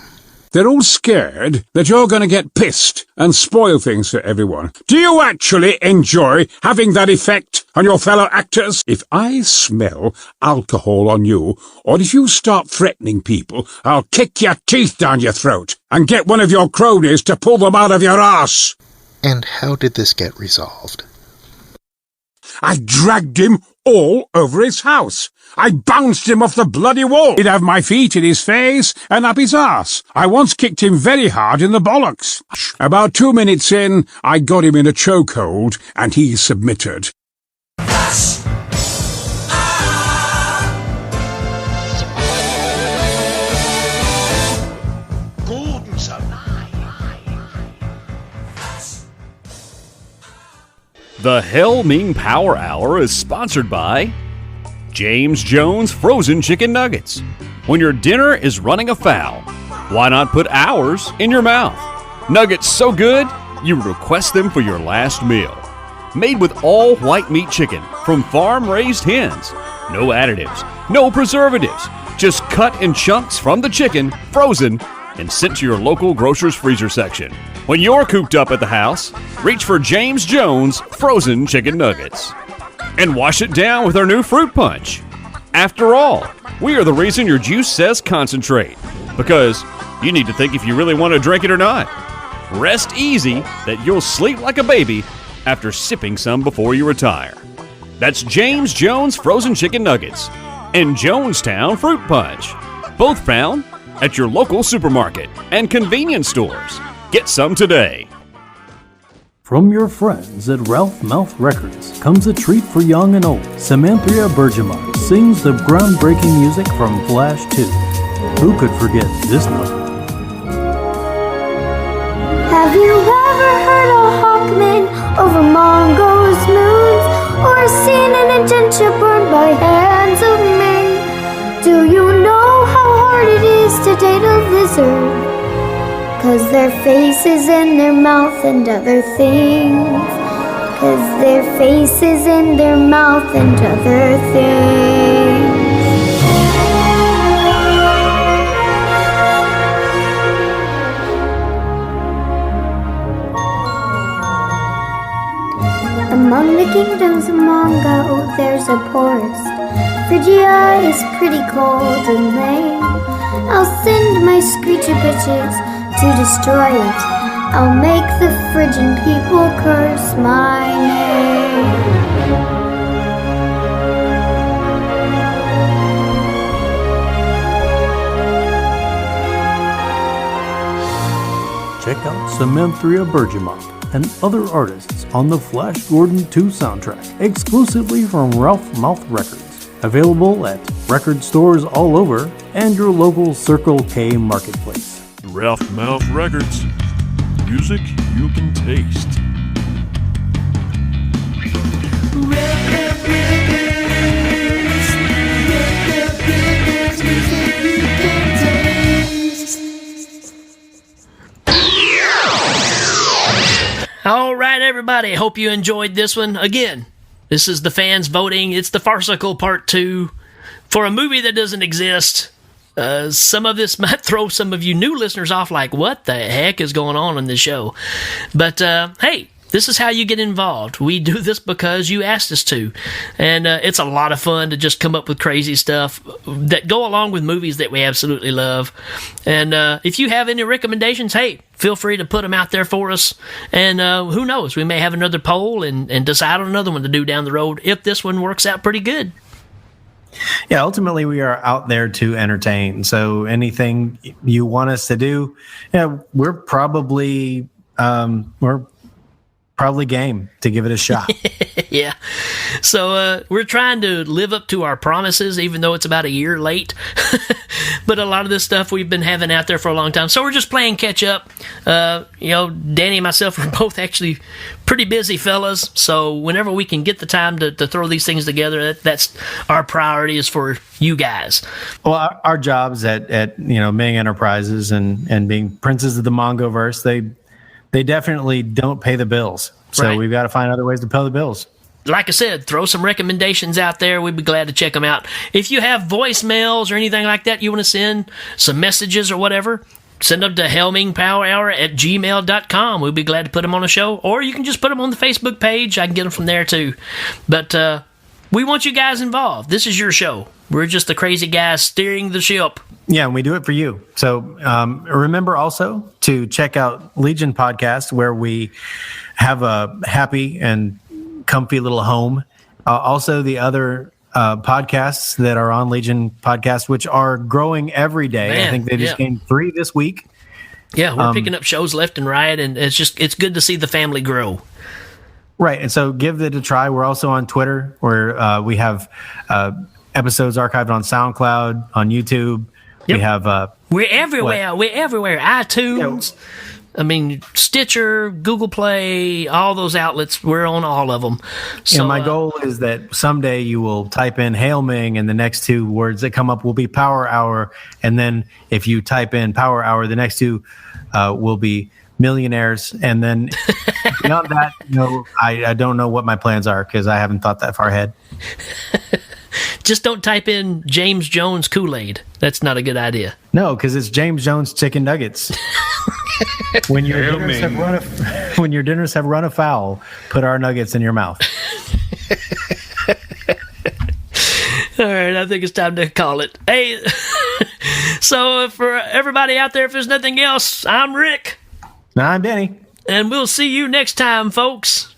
They're all scared that you're going to get pissed and spoil things for everyone. Do you actually enjoy having that effect on your fellow actors? If I smell alcohol on you, or if you start threatening people, I'll kick your teeth down your throat and get one of your cronies to pull them out of your ass. And how did this get resolved? I dragged him all over his house. I bounced him off the bloody wall. He'd have my feet in his face and up his arse. I once kicked him very hard in the bollocks. About 2 minutes in, I got him in a chokehold, and he submitted. Gordon's alive. The Hell Ming Power Hour is sponsored by James Jones Frozen Chicken Nuggets. When your dinner is running afoul, why not put ours in your mouth? Nuggets so good, you request them for your last meal. Made with all white meat chicken from farm-raised hens. No additives, no preservatives. Just cut in chunks from the chicken, frozen, and sent to your local grocer's freezer section. When you're cooped up at the house, reach for James Jones Frozen Chicken Nuggets. And wash it down with our new fruit punch. After all, we are the reason your juice says concentrate, because you need to think if you really want to drink it or not. Rest easy that you'll sleep like a baby after sipping some before you retire. That's James Jones Frozen Chicken Nuggets and Jonestown Fruit Punch, both found at your local supermarket and convenience stores. Get some today. From your friends at Ralph Mouth Records comes a treat for young and old. Samantha Bergamot sings the groundbreaking music from Flash 2. Who could forget this number? Have you ever heard a hawkman over Mongo's moons? Or seen an adventure burned by hands of Ming? Do you know how hard it is to date a lizard? 'Cause their face is in their mouth and other things. 'Cause their face is in their mouth and other things. Among the kingdoms of Mongo, there's a forest. Phrygia is pretty cold and lame. I'll send my screechy bitches to destroy it. I'll make the Phrygian people curse my name. Check out Samantha Bergamot and other artists on the Flash Gordon 2 soundtrack, exclusively from Ralph Mouth Records. Available at record stores all over and your local Circle K marketplace. Ralph Mouth Records. Music you can taste. All right, everybody. Hope you enjoyed this one. Again, this is the fans voting. It's the Farcical Part 2 for a movie that doesn't exist. Some of this might throw some of you new listeners off, like, what the heck is going on in this show? But, hey, this is how you get involved. We do this because you asked us to. And it's a lot of fun to just come up with crazy stuff that go along with movies that we absolutely love. And if you have any recommendations, hey, feel free to put them out there for us. And who knows, we may have another poll and decide on another one to do down the road if this one works out pretty good. Yeah, ultimately we are out there to entertain. So anything you want us to do, we're probably game to give it a shot. Yeah. So we're trying to live up to our promises, even though it's about a year late. But a lot of this stuff we've been having out there for a long time. So we're just playing catch up. Danny and myself are both actually pretty busy fellas. So whenever we can get the time to throw these things together, that's our priority is for you guys. Well, our jobs at Ming Enterprises and being princes of the Mongoverse, they definitely don't pay the bills. So Right. We've got to find other ways to pay the bills. Like I said, throw some recommendations out there. We'd be glad to check them out. If you have voicemails or anything like that you want to send, some messages or whatever, send them to helmingpowerhour@gmail.com. We'd be glad to put them on a show. Or you can just put them on the Facebook page. I can get them from there too. But we want you guys involved. This is your show. We're just the crazy guys steering the ship. Yeah, and we do it for you. So remember also to check out Legion Podcast, where we have a happy and comfy little home. Also, the other podcasts that are on Legion Podcast, which are growing every day. Man, I think they just gained 3 this week. Yeah, we're picking up shows left and right, and it's good to see the family grow. Right, and so give it a try. We're also on Twitter, where we have episodes archived on SoundCloud, on YouTube. Yep. We have we're everywhere. We're everywhere. iTunes. I mean, Stitcher, Google Play, all those outlets, we're on all of them. So my goal is that someday you will type in Hail Ming and the next two words that come up will be Power Hour. And then if you type in Power Hour, the next two will be millionaires. And then beyond that, I don't know what my plans are because I haven't thought that far ahead. Just don't type in James Jones Kool-Aid. That's not a good idea. No, because it's James Jones chicken nuggets. When your dinners have run afoul, put our nuggets in your mouth. All right, I think it's time to call it. Hey, so for everybody out there, if there's nothing else, I'm Rick. I'm Danny. And we'll see you next time, folks.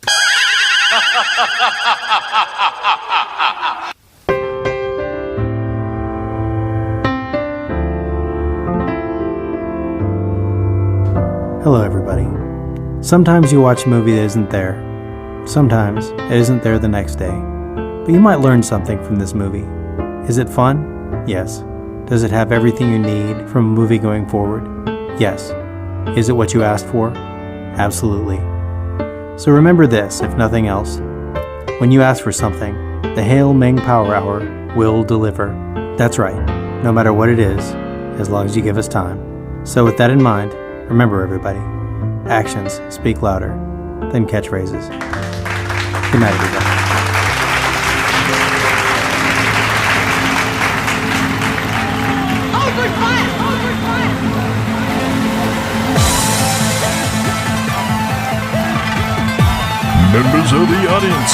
Hello, everybody. Sometimes you watch a movie that isn't there. Sometimes it isn't there the next day. But you might learn something from this movie. Is it fun? Yes. Does it have everything you need from a movie going forward? Yes. Is it what you asked for? Absolutely. So remember this, if nothing else. When you ask for something, the Hail Ming Power Hour will deliver. That's right, no matter what it is, as long as you give us time. So with that in mind, remember everybody, actions speak louder than catchphrases. Good night, everybody. Members of the audience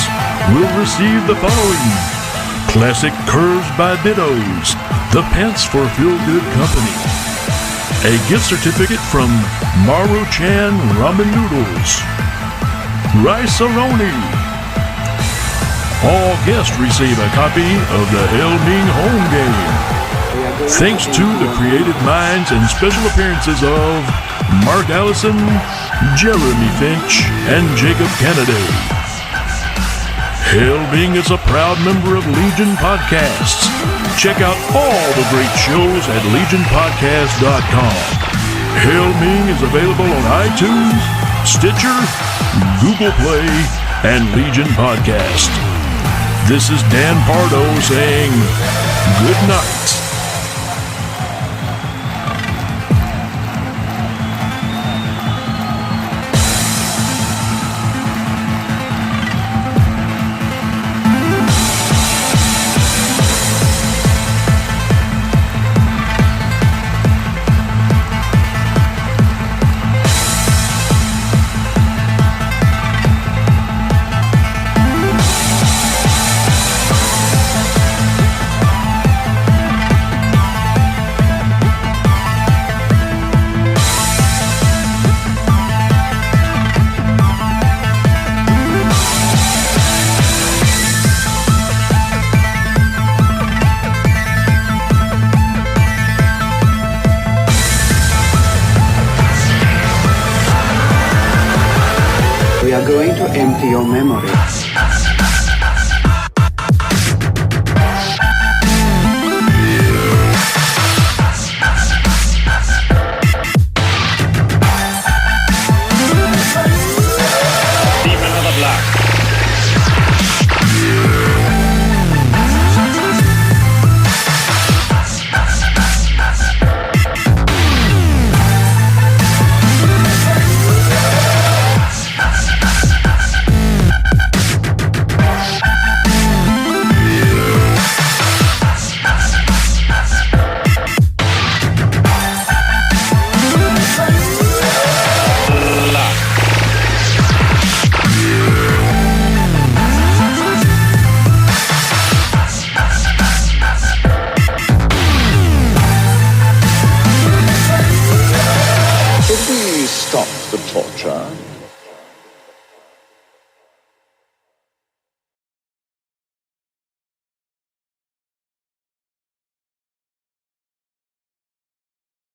will receive the following: classic curves by Dittos, the pants for feel-good company, a gift certificate from Maru-chan Ramen Noodles, Rice-A-Roni. All guests receive a copy of the Hail Ming home game. Thanks to the creative minds and special appearances of Mark Allison, Jeremy Finch, and Jacob Kennedy. Hail Ming is a proud member of Legion Podcasts. Check out all the great shows at legionpodcast.com. Hail Ming is available on iTunes, Stitcher, Google Play, and Legion Podcast. This is Dan Pardo saying good night. We are going to empty your memory. Demon of the Block. Should we stop the torture?